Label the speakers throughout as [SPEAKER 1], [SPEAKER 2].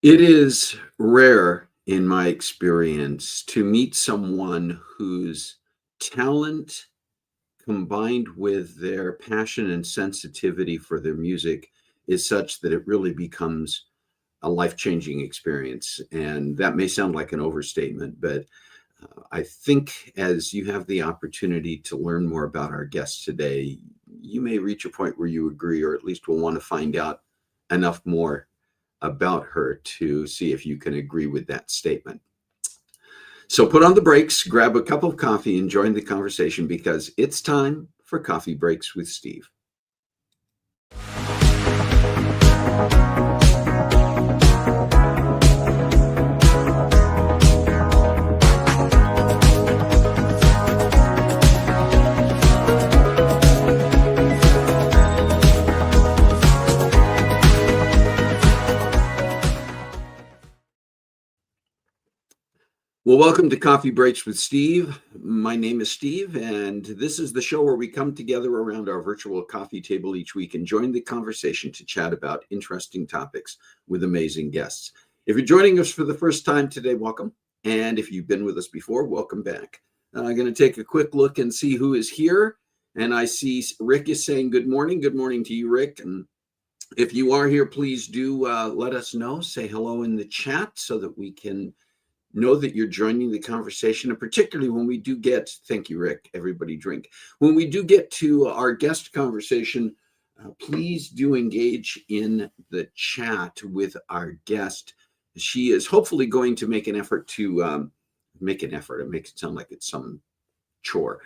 [SPEAKER 1] It is rare in my experience to meet someone whose talent combined with their passion and sensitivity for their music is such that it really becomes a life-changing experience. And that may sound like an overstatement, but I think as you have the opportunity to learn more about our guest today, you may reach a point where you agree, or at least will want to find out enough more about her to see if you can agree with that statement. So put on the brakes, grab a cup of coffee, and join the conversation because it's time for Coffee Breaks with Steve. Well, welcome to Coffee Breaks with Steve. My name is Steve, and this is the show where we come together around our virtual coffee table each week and join the conversation to chat about interesting topics with amazing guests. If you're joining us for the first time today, welcome. And if you've been with us before, welcome back. I'm going to take a quick look and see who is here. And I see Rick is saying good morning. Good morning to you, Rick. And if you are here, please do let us know. Say hello in the chat so that we can know that you're joining the conversation, and particularly when we do get, thank you, Rick, everybody drink. When we do get to our guest conversation, please do engage in the chat with our guest. She is hopefully going to make an effort to make an effort. It makes it sound like it's some chore.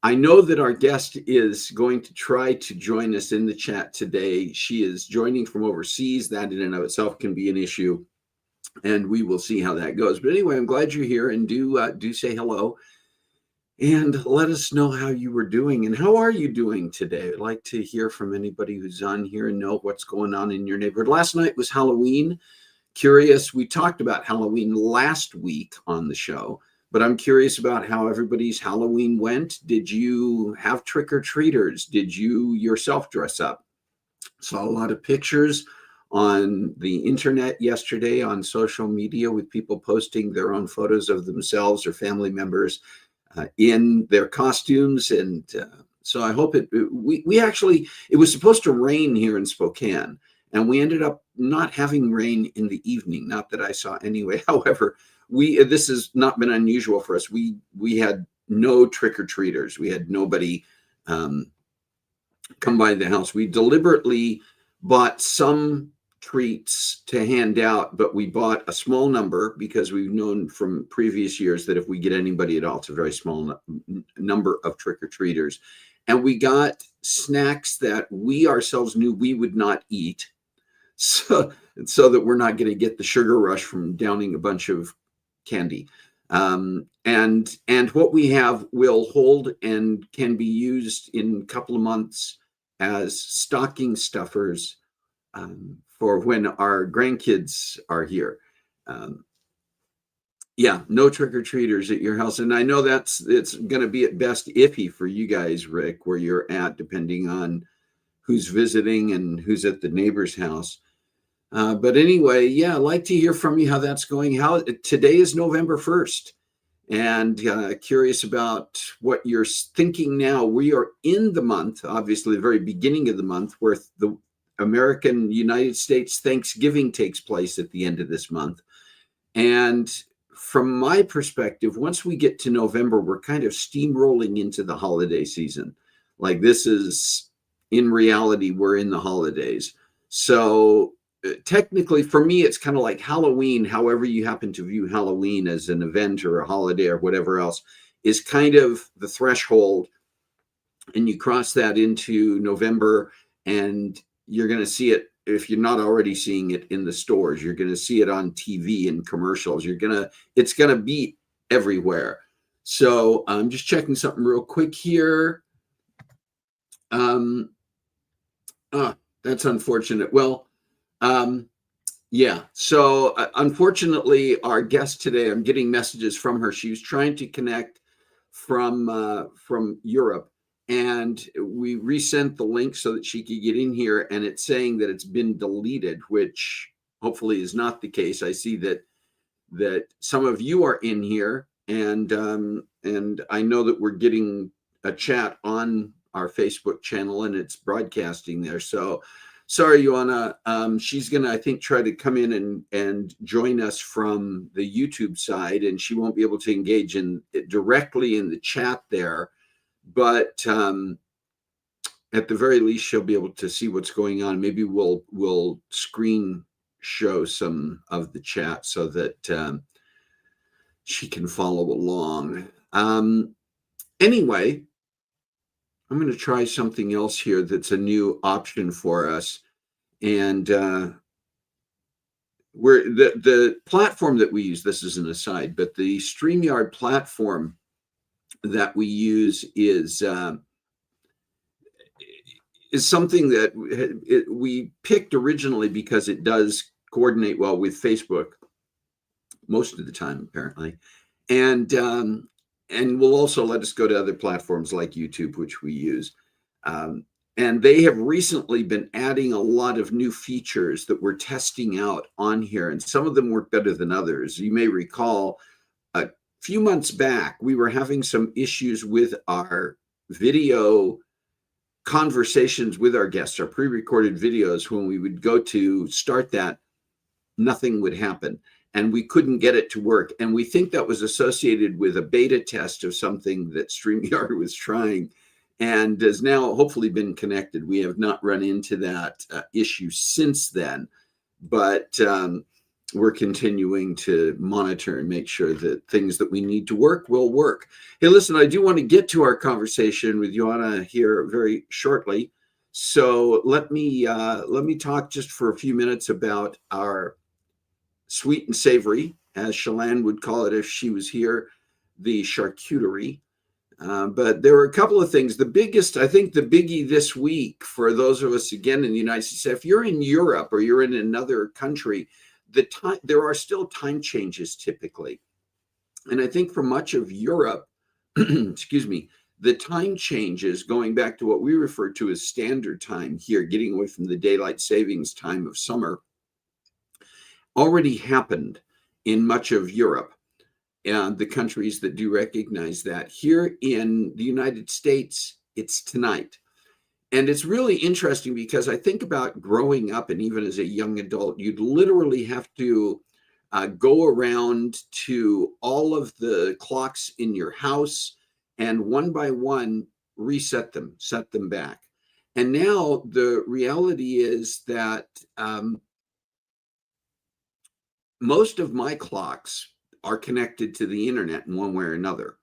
[SPEAKER 1] I know that our guest is going to try to join us in the chat today. She is joining from overseas. That in and of itself can be an issue, and we will see how that goes. But anyway, I'm glad you're here, and do say hello and let us know how you were doing and how are you doing today. I'd like to hear from anybody who's on here and know what's going on in your neighborhood. Last night was Halloween. Curious, we talked about Halloween last week on the show, but I'm curious about how everybody's Halloween went. Did you have trick-or-treaters? Did you yourself dress up? Saw a lot of pictures on the internet yesterday on social media with people posting their own photos of themselves or family members in their costumes. And so I hope we actually, it was supposed to rain here in Spokane, and we ended up not having rain in the evening. Not that I saw anyway. However, this has not been unusual for us. We had no trick-or-treaters. We had nobody come by the house. We deliberately bought some treats to hand out, but we bought a small number because we've known from previous years that if we get anybody at all, it's a very small number of trick-or-treaters. And we got snacks that we ourselves knew we would not eat, so that we're not going to get the sugar rush from downing a bunch of candy. And what we have will hold and can be used in a couple of months as stocking stuffers for when our grandkids are here. Yeah, no trick-or-treaters at your house. And I know it's going to be at best iffy for you guys, Rick, where you're at, depending on who's visiting and who's at the neighbor's house. But anyway, yeah, I'd like to hear from you how that's going. Today is November 1st, and curious about what you're thinking now. We are in the month, obviously, the very beginning of the month, where the American United States Thanksgiving takes place at the end of this month. And from my perspective, once we get to November, we're kind of steamrolling into the holiday season. Like this is, in reality, we're in the holidays. So technically, for me, it's kind of like Halloween, however you happen to view Halloween as an event or a holiday or whatever else, is kind of the threshold. And you cross that into November, and you're going to see it, if you're not already seeing it in the stores, you're going to see it on TV and commercials. It's going to be everywhere. So I'm just checking something real quick here. That's unfortunate. Well, yeah. So unfortunately, our guest today, I'm getting messages from her. She was trying to connect from Europe, and we resent the link so that she could get in here, and it's saying that it's been deleted, which hopefully is not the case. I see that some of you are in here, and I know that we're getting a chat on our Facebook channel, and it's broadcasting there. So sorry, Joanna. She's gonna, I think, try to come in and join us from the YouTube side, and she won't be able to engage in directly in the chat there, but at the very least, she'll be able to see what's going on. Maybe we'll screen show some of the chat so that she can follow along. Anyway, I'm going to try something else here that's a new option for us. And we're the platform that we use, this is an aside, but the StreamYard platform that we use is something that we picked originally because it does coordinate well with Facebook most of the time, apparently, and will also let us go to other platforms like YouTube, which we use. And they have recently been adding a lot of new features that we're testing out on here, and some of them work better than others. You may recall a few months back, we were having some issues with our video conversations with our guests, our pre-recorded videos. When we would go to start that, nothing would happen, and we couldn't get it to work. And we think that was associated with a beta test of something that StreamYard was trying, and has now hopefully been connected. We have not run into that issue since then, but we're continuing to monitor and make sure that things that we need to work will work. Hey, listen, I do want to get to our conversation with Joanna here very shortly. So let me talk just for a few minutes about our sweet and savory, as Shalane would call it if she was here, the charcuterie. But there were a couple of things. The biggest, I think the biggie this week for those of us, again, in the United States, if you're in Europe or you're in another country, there are still time changes typically. And I think for much of Europe, excuse me, the time changes, going back to what we refer to as standard time here, getting away from the daylight savings time of summer, already happened in much of Europe and the countries that do recognize that. Here in the United States, it's tonight. And it's really interesting because I think about growing up, and even as a young adult, you'd literally have to go around to all of the clocks in your house and one by one reset them, set them back. And now the reality is that most of my clocks are connected to the internet in one way or another.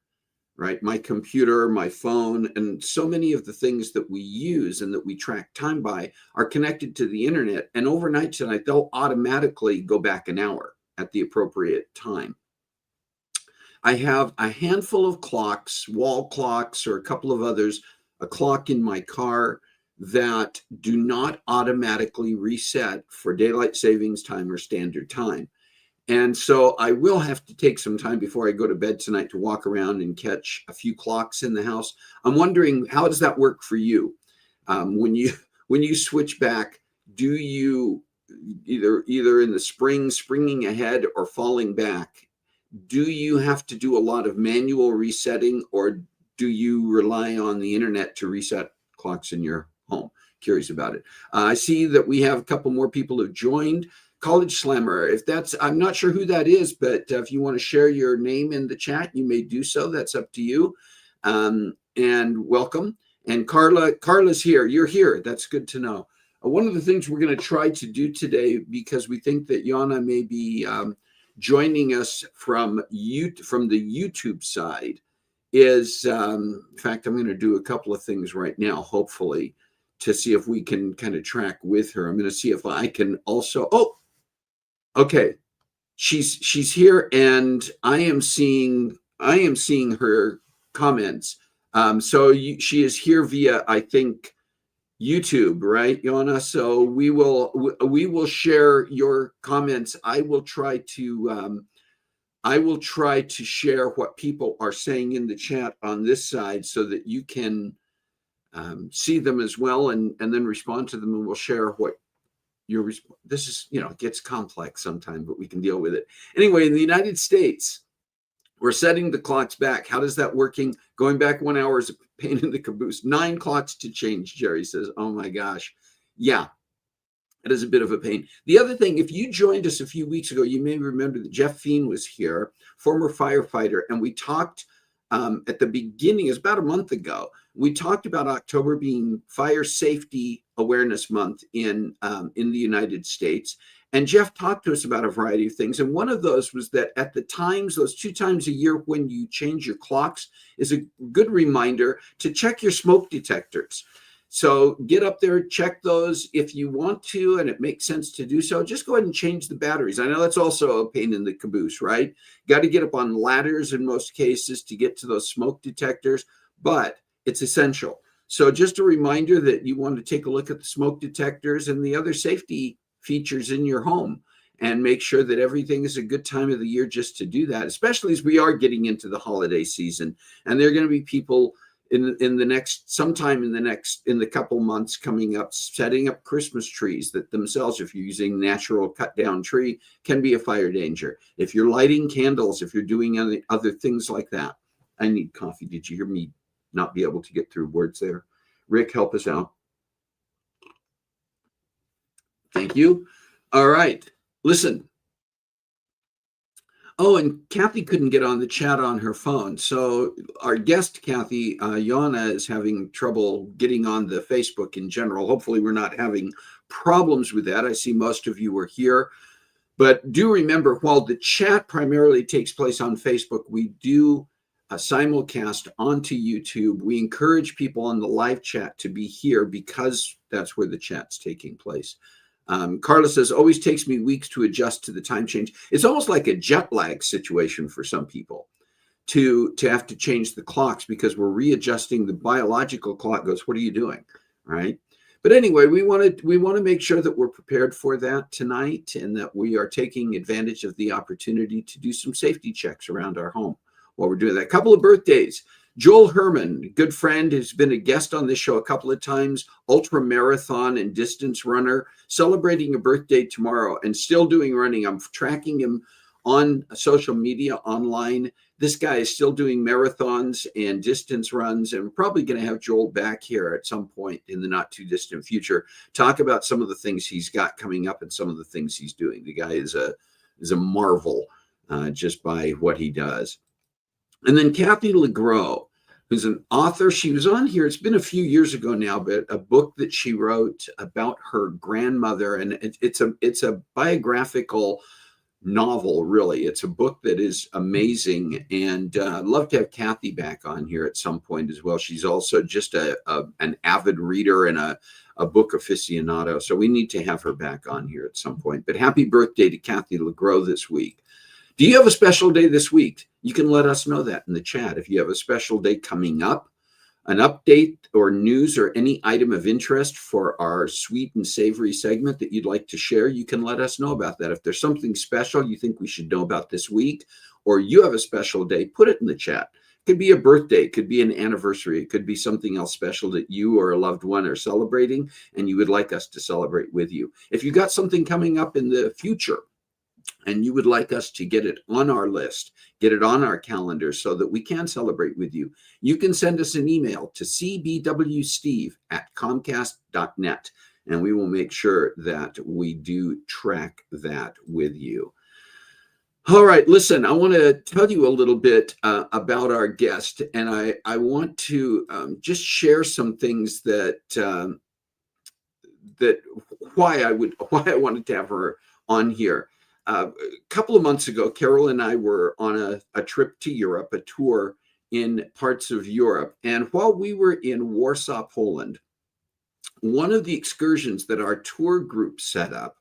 [SPEAKER 1] Right? My computer, my phone, and so many of the things that we use and that we track time by are connected to the internet. And overnight tonight, they'll automatically go back an hour at the appropriate time. I have a handful of clocks, wall clocks, or a couple of others, a clock in my car that do not automatically reset for daylight savings time or standard time. And so I will have to take some time before I go to bed tonight to walk around and catch a few clocks in the house. I'm wondering, how does that work for you? When you switch back, do you either in the springing ahead or falling back, do you have to do a lot of manual resetting, or do you rely on the internet to reset clocks in your home? Curious about it. I see that we have a couple more people who have joined. College Slammer, I'm not sure who that is, but if you want to share your name in the chat, you may do so. That's up to you. And welcome. And Carla's here. You're here. That's good to know. One of the things we're going to try to do today, because we think that Joanna may be joining us from the YouTube side, is, in fact, I'm going to do a couple of things right now, hopefully, to see if we can kind of track with her. I'm going to see if I can also, okay, she's here, and I am seeing her comments. She is here via, I think, YouTube, right, Joanna? So we will share your comments. I will try to share what people are saying in the chat on this side so that you can see them as well, and then respond to them, and we'll share what this is, it gets complex sometimes, but we can deal with it. Anyway, in the United States, we're setting the clocks back. How does that working? Going back 1 hour is a pain in the caboose. 9 clocks to change, Jerry says. Oh my gosh. Yeah, it is a bit of a pain. The other thing, if you joined us a few weeks ago, you may remember that Jeff Feen was here, former firefighter, and we talked at the beginning, it was about a month ago, we talked about October being Fire Safety Awareness Month in the United States. And Jeff talked to us about a variety of things. And one of those was that at the times, those 2 times a year when you change your clocks, is a good reminder to check your smoke detectors. So get up there, check those if you want to, and it makes sense to do so. Just go ahead and change the batteries. I know that's also a pain in the caboose, right? Got to get up on ladders in most cases to get to those smoke detectors, but it's essential. So just a reminder that you want to take a look at the smoke detectors and the other safety features in your home and make sure that everything is a good time of the year just to do that, especially as we are getting into the holiday season. And there are going to be people in the couple months coming up, setting up Christmas trees that themselves, if you're using natural cut down tree, can be a fire danger. If you're lighting candles, if you're doing other things like that. I need coffee. Did you hear me not be able to get through words there? Rick, help us out. Thank you. All right. Listen. Oh, and Kathy couldn't get on the chat on her phone. So our guest, Kathy, Joanna, is having trouble getting on the Facebook in general. Hopefully we're not having problems with that. I see most of you are here. But do remember, while the chat primarily takes place on Facebook, we do simulcast onto YouTube. We encourage people on the live chat to be here because that's where the chat's taking place. Carla says, always takes me weeks to adjust to the time change. It's almost like a jet lag situation for some people to have to change the clocks because we're readjusting. The biological clock goes, what are you doing? Right. But anyway, we want to make sure that we're prepared for that tonight and that we are taking advantage of the opportunity to do some safety checks around our home while we're doing that. A couple of birthdays. Joel Herman, good friend, who's been a guest on this show a couple of times, ultra marathon and distance runner, celebrating a birthday tomorrow and still doing running. I'm tracking him on social media online. This guy is still doing marathons and distance runs, and we're probably going to have Joel back here at some point in the not too distant future, talk about some of the things he's got coming up and some of the things he's doing. The guy is a marvel just by what he does. And then Kathy LeGros, who's an author. She was on here. It's been a few years ago now, but a book that she wrote about her grandmother. And it's a biographical novel, really. It's a book that is amazing. And I'd love to have Kathy back on here at some point as well. She's also just an avid reader and a book aficionado. So we need to have her back on here at some point. But happy birthday to Kathy LeGros this week. Do you have a special day this week? You can let us know that in the chat. If you have a special day coming up, an update or news or any item of interest for our sweet and savory segment that you'd like to share, you can let us know about that. If there's something special you think we should know about this week, or you have a special day, put it in the chat. It could be a birthday, it could be an anniversary, it could be something else special that you or a loved one are celebrating and you would like us to celebrate with you. If you got something coming up in the future, and you would like us to get it on our list, get it on our calendar so that we can celebrate with you, you can send us an email to cbwsteve@comcast.net, and we will make sure that we do track that with you. All right, listen, I want to tell you a little bit about our guest, and I want to just share some things that why I wanted to have her on here. A couple of months ago, Carol and I were on a trip to Europe, a tour in parts of Europe. And while we were in Warsaw, Poland, one of the excursions that our tour group set up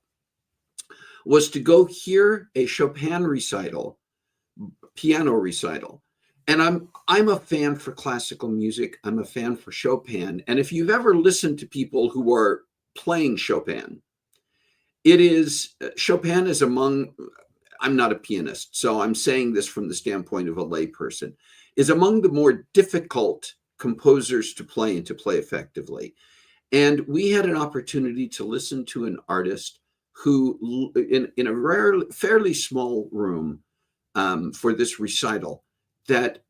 [SPEAKER 1] was to go hear a Chopin recital, piano recital. And I'm a fan for classical music. I'm a fan for Chopin. And if you've ever listened to people who are playing Chopin, Chopin is among, I'm not a pianist, so I'm saying this from the standpoint of a layperson, is among the more difficult composers to play and to play effectively. And we had an opportunity to listen to an artist who, in a fairly small room for this recital, that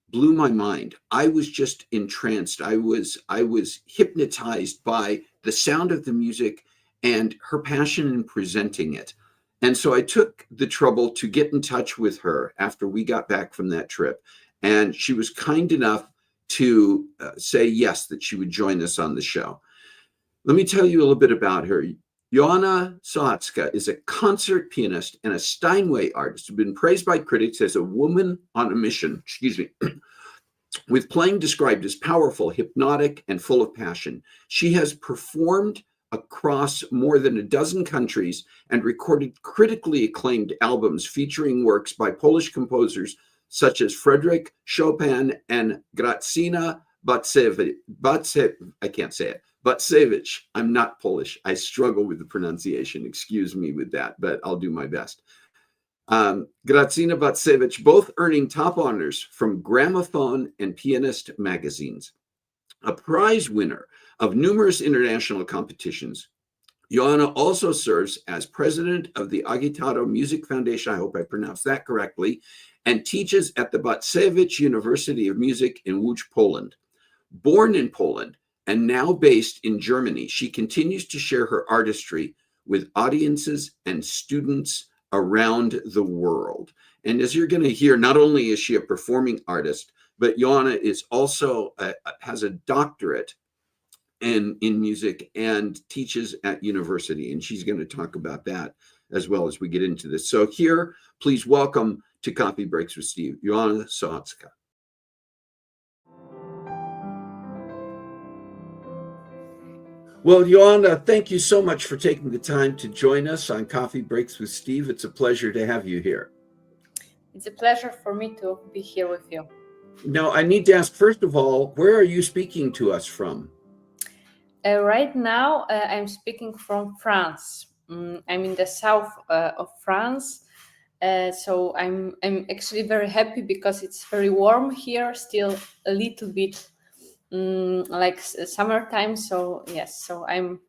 [SPEAKER 1] blew my mind. I was just entranced. I was hypnotized by the sound of the music and her passion in presenting it. And so I took the trouble to get in touch with her after we got back from that trip. And she was kind enough to say yes, that she would join us on the show. Let me tell you a little bit about her. Joanna Sochacka is a concert pianist and a Steinway artist who's been praised by critics as a woman on a mission, with playing described as powerful, hypnotic, and full of passion. She has performed across more than a dozen countries and recorded critically acclaimed albums featuring works by Polish composers such as Frederick Chopin and Grażyna Batsevich. I'm not Polish. I struggle with the pronunciation. Excuse me with that, but I'll do my best. Grażyna Batsevich, both earning top honors from Gramophone and Pianist magazines. A prize winner of numerous international competitions, Joanna also serves as president of the Agitado Music Foundation, I hope I pronounced that correctly, and teaches at the Batsevich University of Music in Łódź, Poland. Born in Poland and now based in Germany, she continues to share her artistry with audiences and students around the world. And as you're going to hear, not only is she a performing artist, but Joanna is also has a doctorate in music and teaches at university. And she's going to talk about that as well as we get into this. So here, please welcome to Coffee Breaks with Steve, Joanna Sochacka. Well, Joanna, thank you so much for taking the time to join us on Coffee Breaks with Steve. It's a pleasure to have you here.
[SPEAKER 2] It's a pleasure for me to be here with you.
[SPEAKER 1] Now, I need to ask, first of all, where are you speaking to us from?
[SPEAKER 2] Right now, I'm speaking from France. I'm in the south of France. So I'm actually very happy because it's very warm here, still a little bit like summertime. So yes, so I'm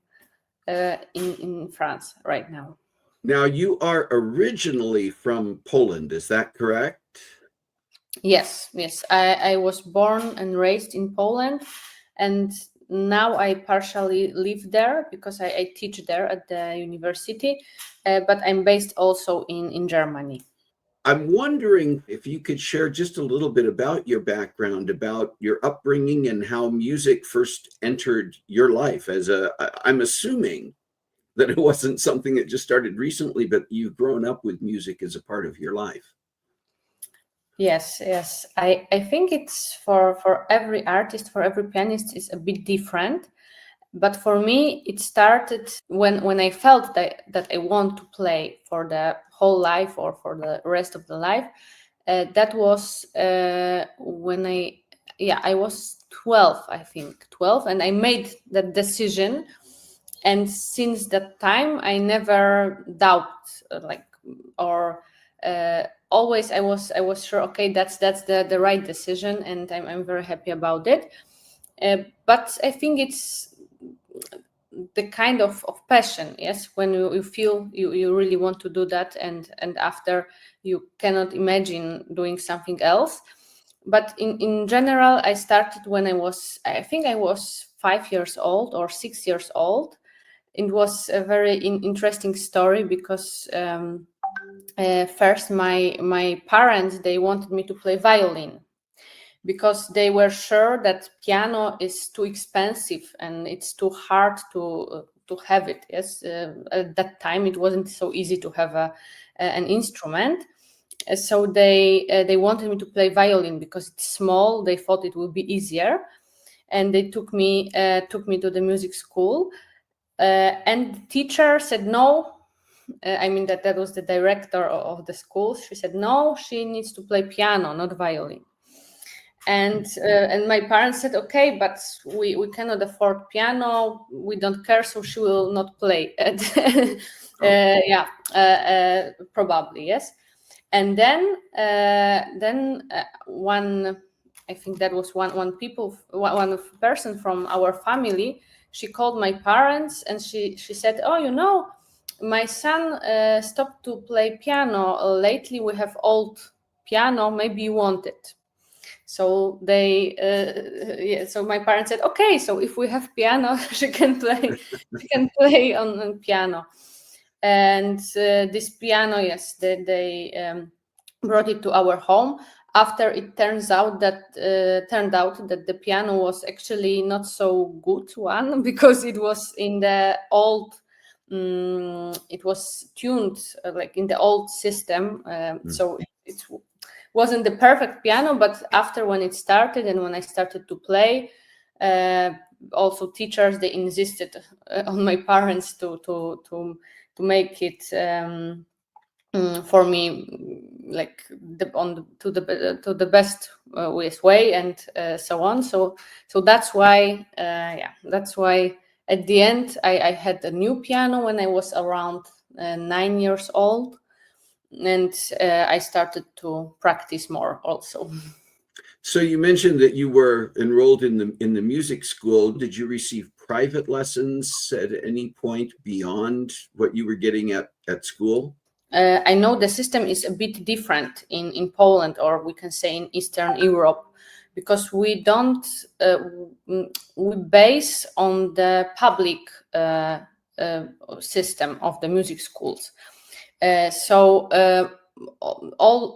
[SPEAKER 2] in France right now.
[SPEAKER 1] Now, you are originally from Poland, is that correct?
[SPEAKER 2] Yes. I was born and raised in Poland, and now I partially live there because I teach there at the university, but I'm based also in Germany.
[SPEAKER 1] I'm wondering if you could share just a little bit about your background, about your upbringing and how music first entered your life. I'm assuming that it wasn't something that just started recently, but you've grown up with music as a part of your life.
[SPEAKER 2] Yes. I think it's for every artist, for every pianist, is a bit different. But for me, it started when I felt that I want to play for the whole life or for the rest of the life. That was when I was 12, I think 12, and I made that decision. And since that time, I never doubt always I was sure, okay, that's the right decision, and I'm very happy about it. But I think it's the kind of passion, yes, when you feel you really want to do that, and after you cannot imagine doing something else. But in general, I started when I think I was 5 years old or 6 years old. It was a very interesting story because first my parents, they wanted me to play violin because they were sure that piano is too expensive and it's too hard to have it. Yes, at that time it wasn't so easy to have an instrument. So they wanted me to play violin because it's small. They thought it would be easier, and they took me to the music school. And the teacher said no. That was the director of the school. She said no, she needs to play piano, not violin. And my parents said, okay, but we cannot afford piano. We don't care, so she will not play. Probably, yes. And then one, I think that was one person from our family she called my parents and she said, "Oh, you know, my son stopped to play piano lately. We have old piano. Maybe you want it." So they, so my parents said, "Okay, so if we have piano, she can play on piano." And this piano, yes, they brought it to our home. After it turned out that the piano was actually not so good one, because it was in the old. It was tuned like in the old system, so it wasn't the perfect piano. But after, when it started and when I started to play, also teachers, they insisted on my parents to make it for me, like to the best way, and so on. So that's why that's why at the end I had a new piano when I was around 9 years old, and I started to practice more also.
[SPEAKER 1] So you mentioned that you were enrolled in the music school. Did you receive private lessons at any point beyond what you were getting at school?
[SPEAKER 2] I know the system is a bit different in Poland, or we can say in Eastern Europe, because we don't we base on the public system of the music schools.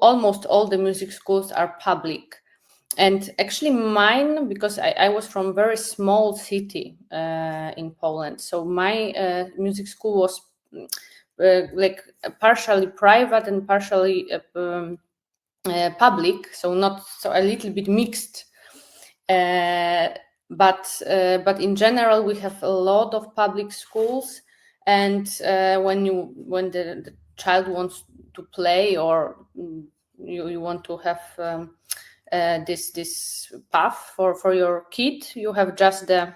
[SPEAKER 2] Almost all the music schools are public. And actually mine, because I was from a very small city in Poland, so my music school was like partially private and partially public, so not so a little bit mixed. But in general, we have a lot of public schools, and when the child wants to play, or you want to have this path for your kid, you have just the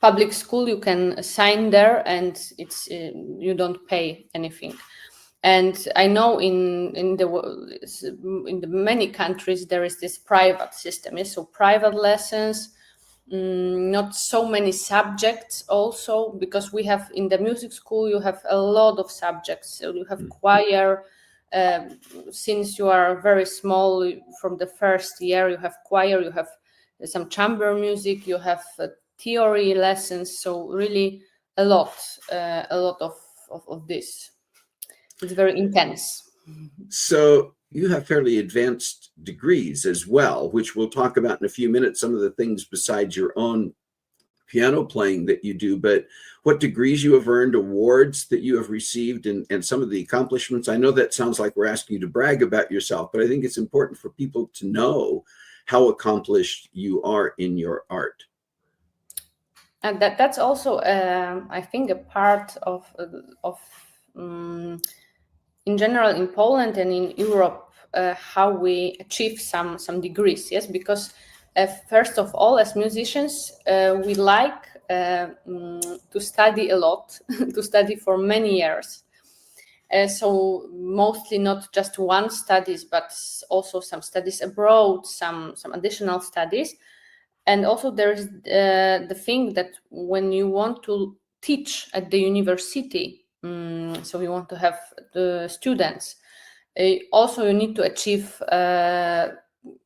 [SPEAKER 2] public school. You can sign there, and it's you don't pay anything. And I know in the many countries there is this private system. Yes? So private lessons, not so many subjects also, because we have in the music school you have a lot of subjects. So you have choir. Since you are very small, from the first year you have choir, you have some chamber music, you have theory lessons. So really a lot of this. It's very intense.
[SPEAKER 1] So you have fairly advanced degrees as well, which we'll talk about in a few minutes, some of the things besides your own piano playing that you do, but what degrees you have earned, awards that you have received, and some of the accomplishments. I know that sounds like we're asking you to brag about yourself, but I think it's important for people to know how accomplished you are in your art.
[SPEAKER 2] And that's also, I think, a part of in general in Poland and in Europe, how we achieve some degrees. Yes, because first of all, as musicians, we like to study a lot, to study for many years. So mostly not just one studies, but also some studies abroad, some additional studies. And also there's the thing that when you want to teach at the university, so you want to have the students, also you need to achieve,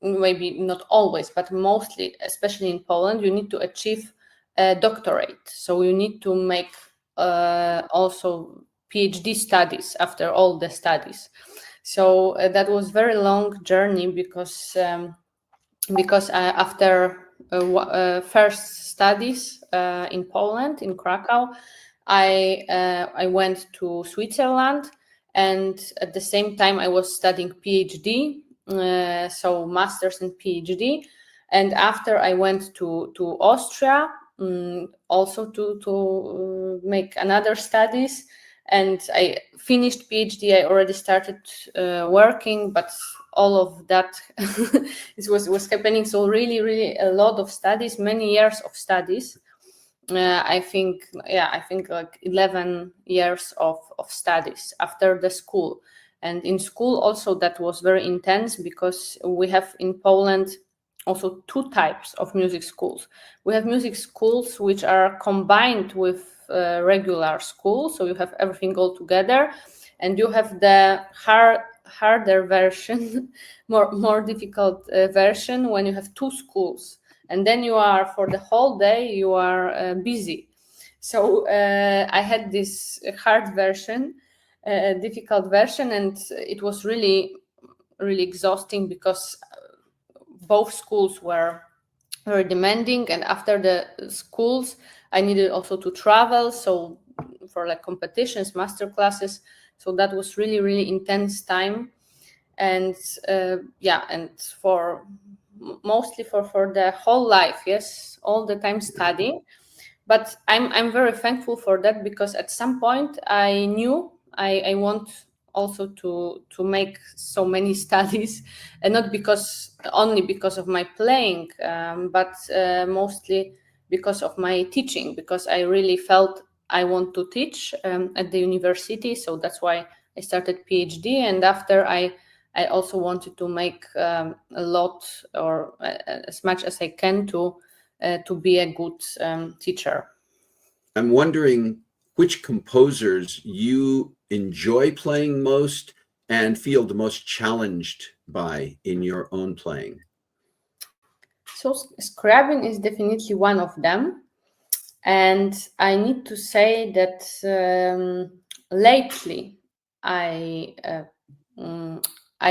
[SPEAKER 2] maybe not always, but mostly, especially in Poland, you need to achieve a doctorate. So you need to make also PhD studies after all the studies. So that was very long journey, because after first studies in Poland, in Krakow, I went to Switzerland, and at the same time I was studying PhD, so masters and PhD. And after I went to Austria, also to make another studies, and I finished PhD. I already started working, but all of that it was happening. So really a lot of studies, many years of studies. I think like 11 years of studies after the school. And in school also that was very intense, because we have in Poland also two types of music schools. We have music schools which are combined with regular schools, so you have everything all together, and you have the harder version, more difficult version, when you have two schools, and then you are, for the whole day, you are busy. So I had this hard version, difficult version, and it was really exhausting, because both schools were very demanding, and after the schools I needed also to travel, so for like competitions, master classes, so that was really intense time. And and for mostly for the whole life, yes, all the time studying. But I'm very thankful for that, because at some point I knew I want also to make so many studies, and not only because of my playing, but mostly because of my teaching, because I really felt I want to teach at the university. So that's why I started PhD, and after I also wanted to make a lot, or as much as I can, to be a good teacher.
[SPEAKER 1] I'm wondering which composers you enjoy playing most and feel the most challenged by in your own playing.
[SPEAKER 2] So Scriabin is definitely one of them. And I need to say that lately I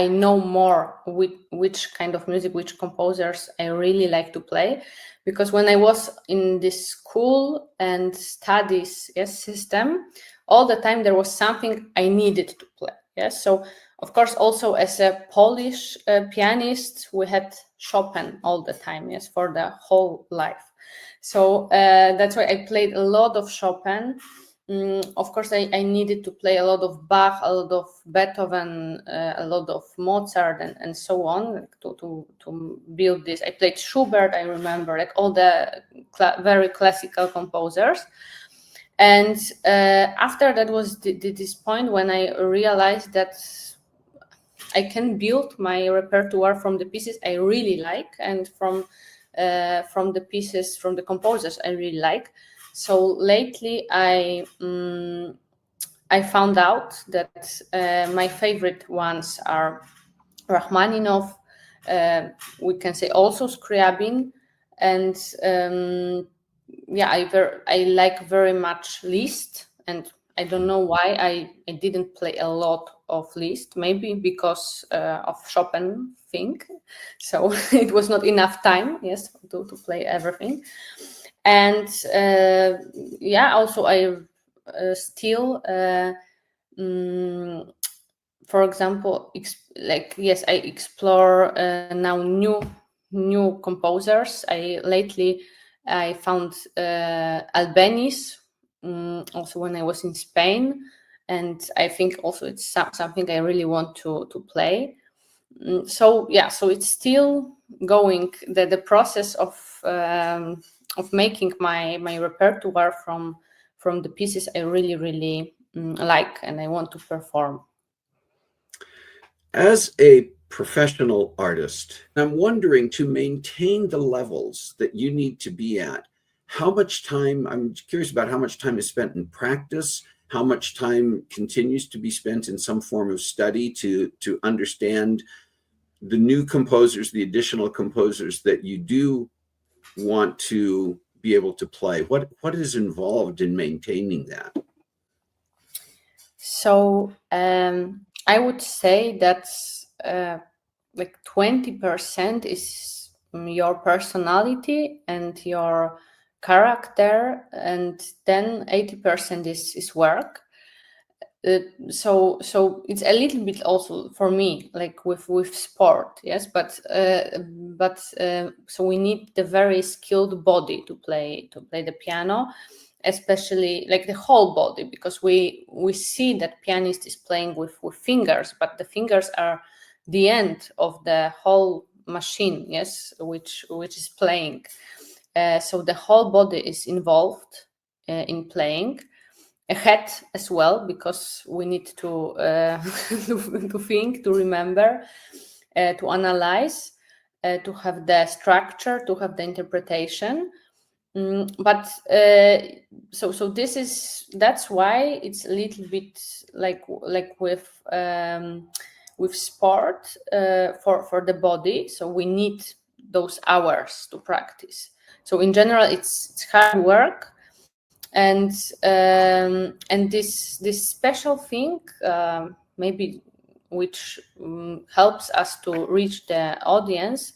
[SPEAKER 2] know more which kind of music, which composers I really like to play, because when I was in this school and studies system, all the time there was something I needed to play. Yes, so of course also as a Polish pianist, we had Chopin all the time. Yes, for the whole life. So that's why I played a lot of Chopin. Of course, I needed to play a lot of Bach, a lot of Beethoven, a lot of Mozart, and so on, like to build this. I played Schubert, I remember, like all the very classical composers. And after that was this point when I realized that I can build my repertoire from the pieces I really like, and from the pieces, from the composers I really like. So lately I found out that my favorite ones are Rachmaninoff, we can say also Scriabin, and I like very much Liszt, and I don't know why I didn't play a lot of Liszt, maybe because of Chopin thing. So it was not enough time, yes, to play everything. And also I still, for example, I explore now new composers. I found Albeniz, also when I was in Spain, and I think also it's something I really want to play. So it's still going, the process of making my repertoire from the pieces I really like and I want to perform.
[SPEAKER 1] As a professional artist, I'm wondering, to maintain the levels that you need to be at, I'm curious about how much time is spent in practice, how much time continues to be spent in some form of study to understand the new composers, the additional composers that you do want to be able to play. What is involved in maintaining that?
[SPEAKER 2] So I would say that like 20% is your personality and your character, and then 80% is work. So it's a little bit also for me like with sport, yes, but so we need the very skilled body to play the piano, especially like the whole body, because we see that pianist is playing with fingers, but the fingers are the end of the whole machine, yes, which is playing. So the whole body is involved in playing. A head as well, because we need to to think, to remember, to analyze. to have the structure, to have the interpretation. But so that's why it's a little bit like with sport for the body. So we need those hours to practice. So in general, it's hard work, and this special thing maybe which helps us to reach the audience.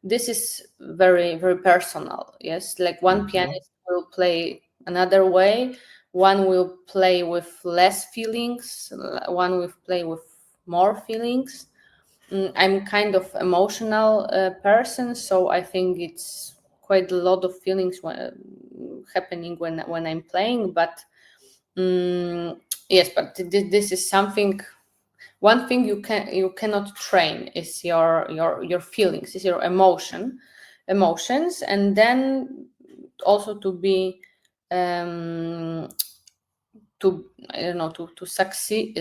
[SPEAKER 2] This is very, very personal. Yes, like one pianist will play another way, one will play with less feelings, one will play with more feelings. I'm kind of emotional person, so I think it's quite a lot of feelings happening when I'm playing. But yes, but this is something. One thing you cannot train is your feelings, is your emotions, and then also to be to I don't know to succeed.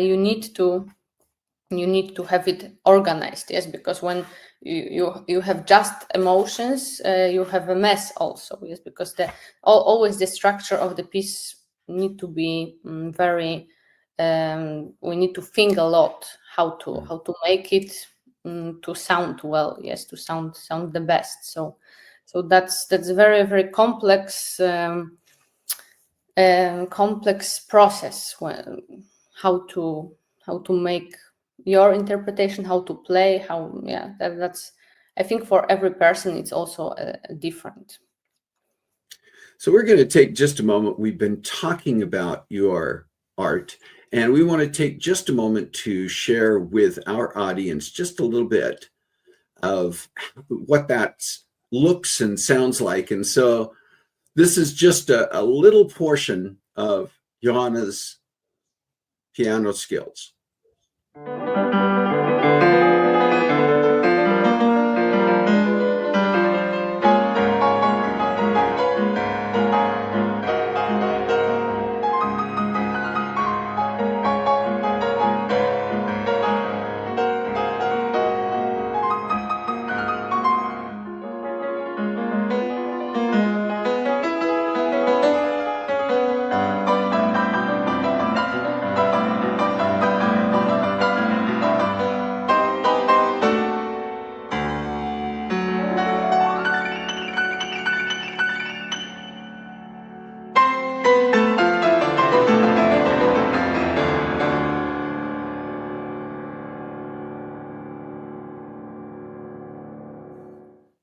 [SPEAKER 2] You need to have it organized. Yes, because when you have just emotions, you have a mess also. Yes, because always the structure of the piece need to be very. We need to think a lot how to make it to sound well. Yes, to sound the best. So that's very, very complex. Complex process how to make your interpretation, how to play, that's I think for every person it's also different.
[SPEAKER 1] So we're going to take just a moment. We've been talking about your art, and we want to take just a moment to share with our audience just a little bit of what that looks and sounds like. And so this is just a little portion of Joanna's piano skills.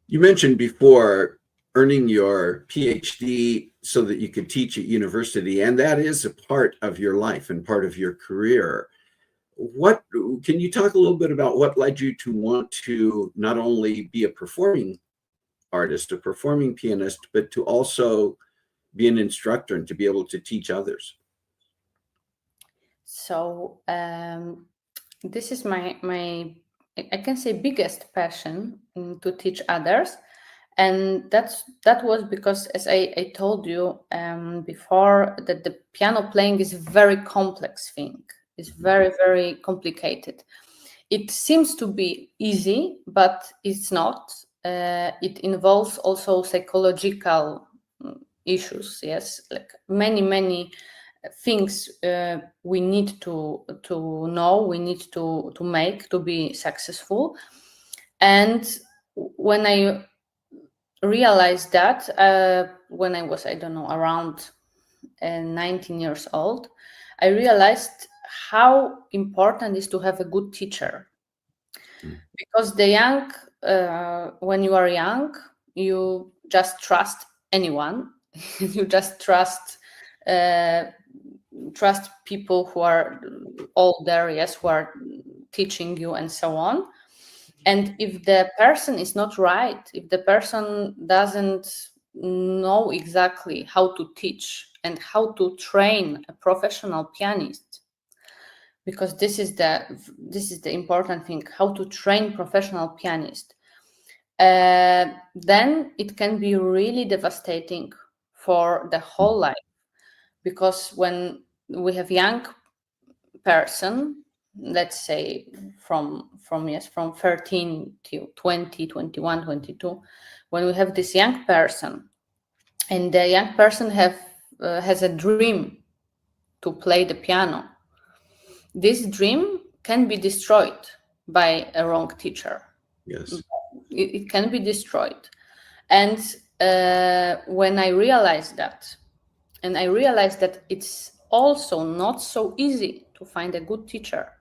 [SPEAKER 1] You mentioned before earning your PhD so that you could teach at university, and that is a part of your life and part of your career. What can you talk a little bit about what led you to want to not only be a performing artist, a performing pianist, but to also be an instructor and to be able to teach others?
[SPEAKER 2] So this is my I can say biggest passion, to teach others. And that was because, as I told you before, that the piano playing is a very complex thing. It's very, very complicated. It seems to be easy, but it's not. It involves also psychological issues. Yes, like many things we need to know, we need to make to be successful. And when I realized that, when I was, I don't know, around 19 years old, I realized how important is to have a good teacher. Because when you are young, you just trust anyone. You just trust people who are older, yes, who are teaching you and so on. And if the person is not right, if the person doesn't know exactly how to teach and how to train a professional pianist, because this is the important thing, how to train professional pianist, then it can be really devastating for the whole life. Because when we have young person, let's say from 13 to 20, 21, 22, when we have this young person, and the young person has a dream to play the piano, this dream can be destroyed by a wrong teacher.
[SPEAKER 1] Yes.
[SPEAKER 2] It can be destroyed. And when I realized that, and I realized that it's also not so easy to find a good teacher,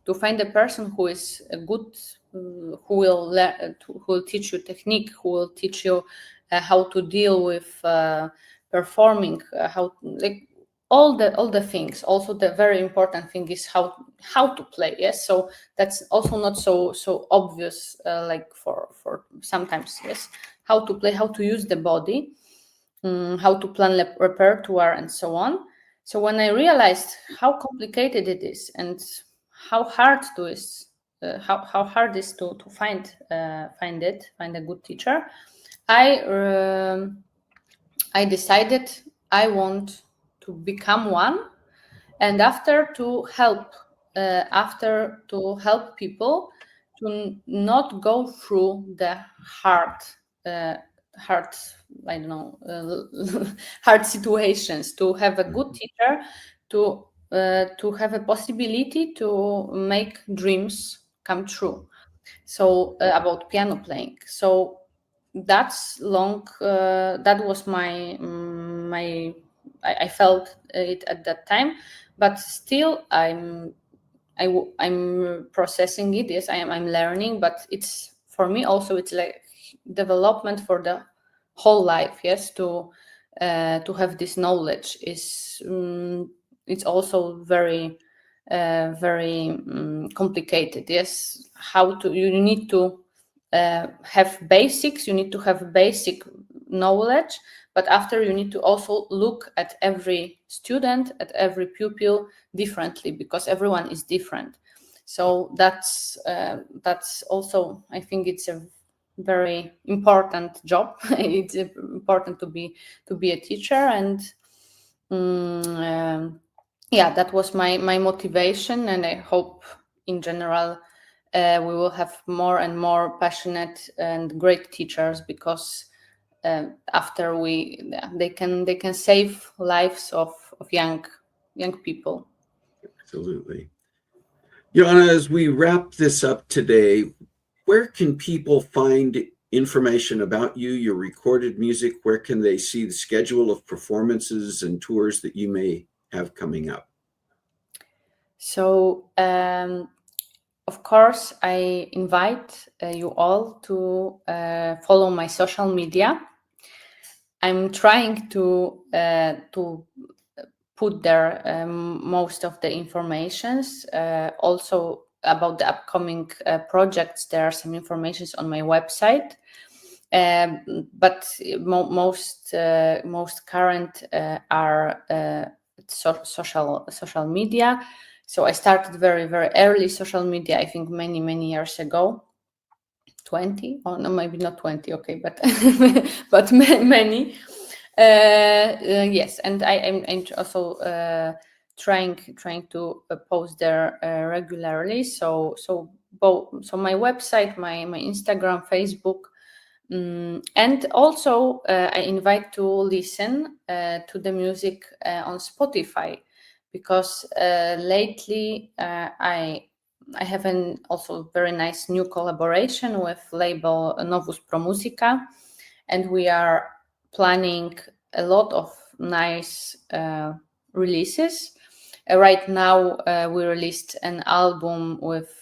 [SPEAKER 2] to find a person who is a good, who will teach you technique, who will teach you how to deal with performing, how like all the things. Also, the very important thing is how to play. Yes, so that's also not so obvious. Like for sometimes, yes, how to play, how to use the body, how to plan repertoire, and so on. So when I realized how complicated it is and how hard to is how hard it is to find a good teacher, I decided I want to become one, and after to help people to not go through the uh, hard I don't know hard situations, to have a good teacher, to have a possibility to make dreams come true. So about piano playing. So that's long. That was my. I felt it at that time, but still I'm processing it. Yes, I'm learning, but it's for me also. It's like development for the whole life. Yes, to have this knowledge is it's also very complicated. Yes, how to you need to have basics. You need to have basic knowledge, but after you need to also look at every student, at every pupil differently, because everyone is different. So that's also, I think it's a very important job. It's important to be a teacher, and yeah, that was my motivation, and I hope in general we will have more and more passionate and great teachers, because after they can save lives of young people.
[SPEAKER 1] Absolutely. Joanna, as we wrap this up today, where can people find information about you, your recorded music? Where can they see the schedule of performances and tours that you may have coming up?
[SPEAKER 2] So of course, I invite you all to follow my social media. I'm trying to put there most of the informations. Also about the upcoming projects, there are some informations on my website. But most current are social media. So I started very early social media. I think many years ago. 20, or no, maybe not 20. Okay, but but many. Yes, and I'm also trying to post there regularly. So my website, my Instagram, Facebook. And also, I invite to listen to the music on Spotify, because lately I have an also very nice new collaboration with label Novus Pro Musica, and we are planning a lot of nice releases. Right now, we released an album with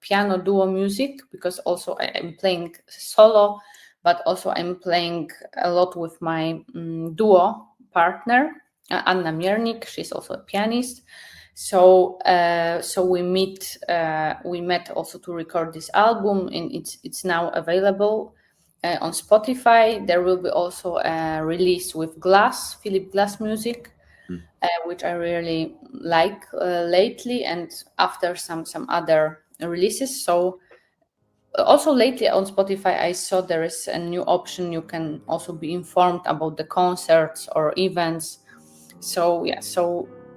[SPEAKER 2] piano duo music, because also I'm playing solo, but also I'm playing a lot with my duo partner, Anna Miernik. She's also a pianist. So we met also to record this album, and it's now available on Spotify. There will be also a release with Philip Glass music, which I really like lately, and after some other releases. So also lately on Spotify, I saw there is a new option. You can also be informed about the concerts or events. So yeah,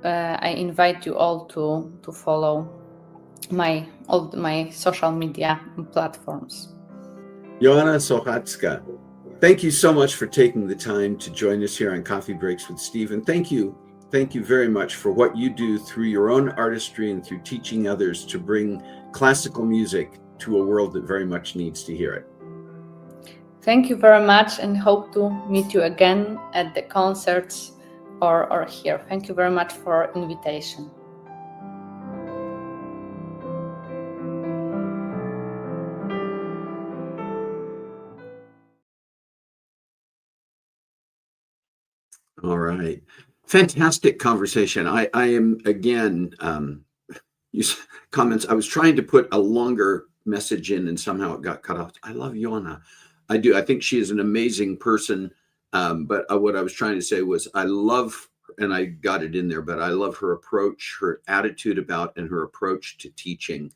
[SPEAKER 2] I invite you all to follow all my social media platforms.
[SPEAKER 1] Joanna Sochacka, thank you so much for taking the time to join us here on Coffee Breaks with Steve. And thank you very much for what you do through your own artistry and through teaching others to bring classical music to a world that very much needs to hear it.
[SPEAKER 2] Thank you very much, and hope to meet you again at the concerts or here. Thank you very much for invitation.
[SPEAKER 1] All right. Fantastic conversation. I am, again, comments. I was trying to put a longer message in and somehow it got cut off. I love Joanna. I do. I think she is an amazing person. But what I was trying to say was I love, and I got it in there, but I love her approach, her attitude about, and her approach to teaching.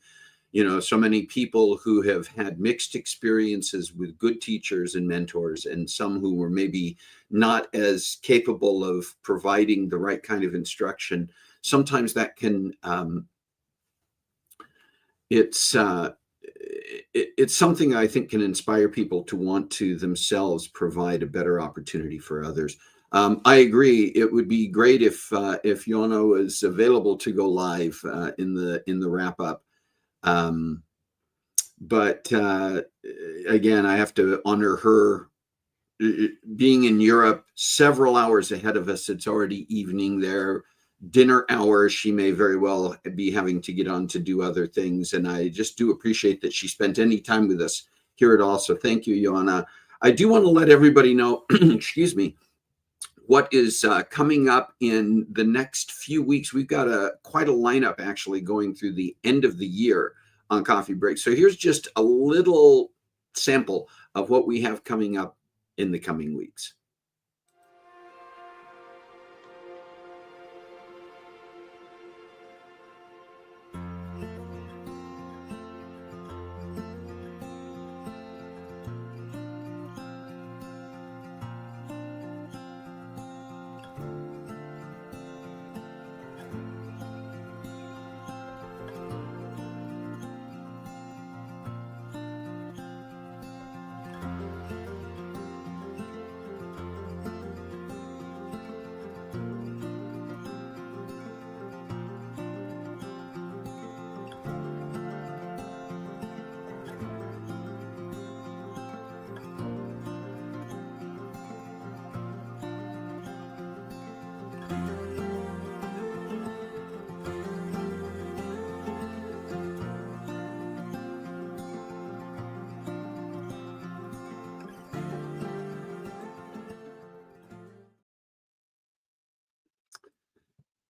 [SPEAKER 1] You know, so many people who have had mixed experiences with good teachers and mentors, and some who were maybe not as capable of providing the right kind of instruction. Sometimes that can, it's something I think can inspire people to want to themselves provide a better opportunity for others. I agree. It would be great if Joanna was available to go live in the wrap up. But again, I have to honor her being in Europe several hours ahead of us. It's already evening there. Dinner hour, she may very well be having to get on to do other things. And I just do appreciate that she spent any time with us here at all. So thank you, Joanna. I do want to let everybody know, excuse me, what is coming up in the next few weeks. We've got quite a lineup actually going through the end of the year on Coffee Break. So here's just a little sample of what we have coming up in the coming weeks.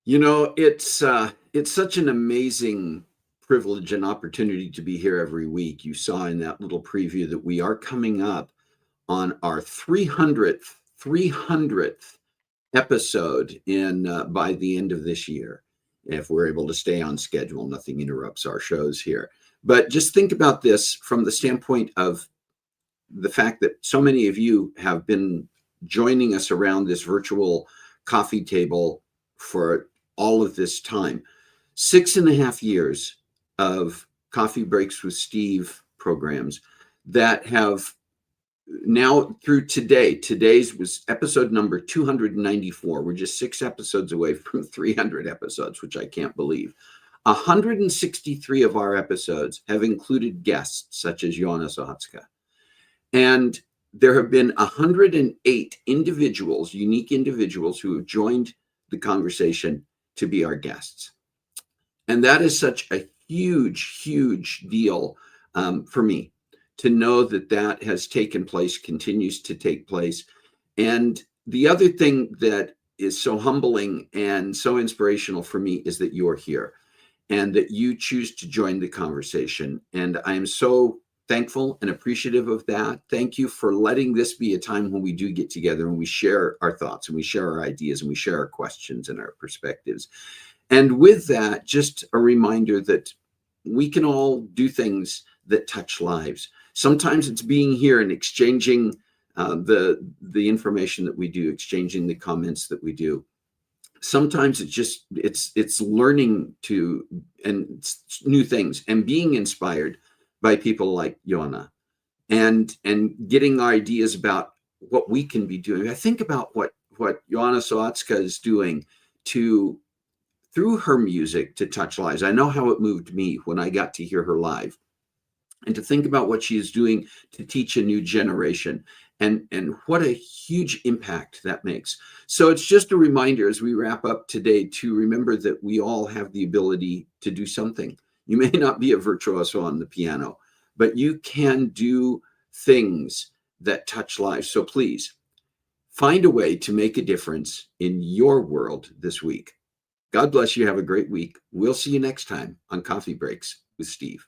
[SPEAKER 1] You know, it's such an amazing privilege and opportunity to be here every week. You saw in that little preview that we are coming up on our 300th episode by the end of this year. If we're able to stay on schedule, nothing interrupts our shows here. But just think about this from the standpoint of the fact that so many of you have been joining us around this virtual coffee table for all of this time. 6.5 years of Coffee Breaks with Steve programs that have now through today's was episode number 294. We're just 6 episodes away from 300 episodes, which I can't believe. 163 of our episodes have included guests such as Joanna Sochacka. And there have been 108 individuals, unique individuals who have joined the conversation to be our guests. And that is such a huge deal for me to know that that has taken place, continues to take place. And the other thing that is so humbling and so inspirational for me is that you're here and that you choose to join the conversation. And I am so thankful and appreciative of that. Thank you for letting this be a time when we do get together and we share our thoughts and we share our ideas and we share our questions and our perspectives. And with that, just a reminder that we can all do things that touch lives. Sometimes it's being here and exchanging the information that we do, exchanging the comments that we do. sometimes it's learning to and new things and being inspired by people like Joanna and getting ideas about what we can be doing. I think about what Joanna Sochacka is doing to through her music to touch lives. I know how it moved me when I got to hear her live, and to think about what she is doing to teach a new generation, and what a huge impact that makes. So it's just a reminder as we wrap up today to remember that we all have the ability to do something. You may not be a virtuoso on the piano, but you can do things that touch lives. So please find a way to make a difference in your world this week. God bless you. Have a great week. We'll see you next time on Coffee Breaks with Steve.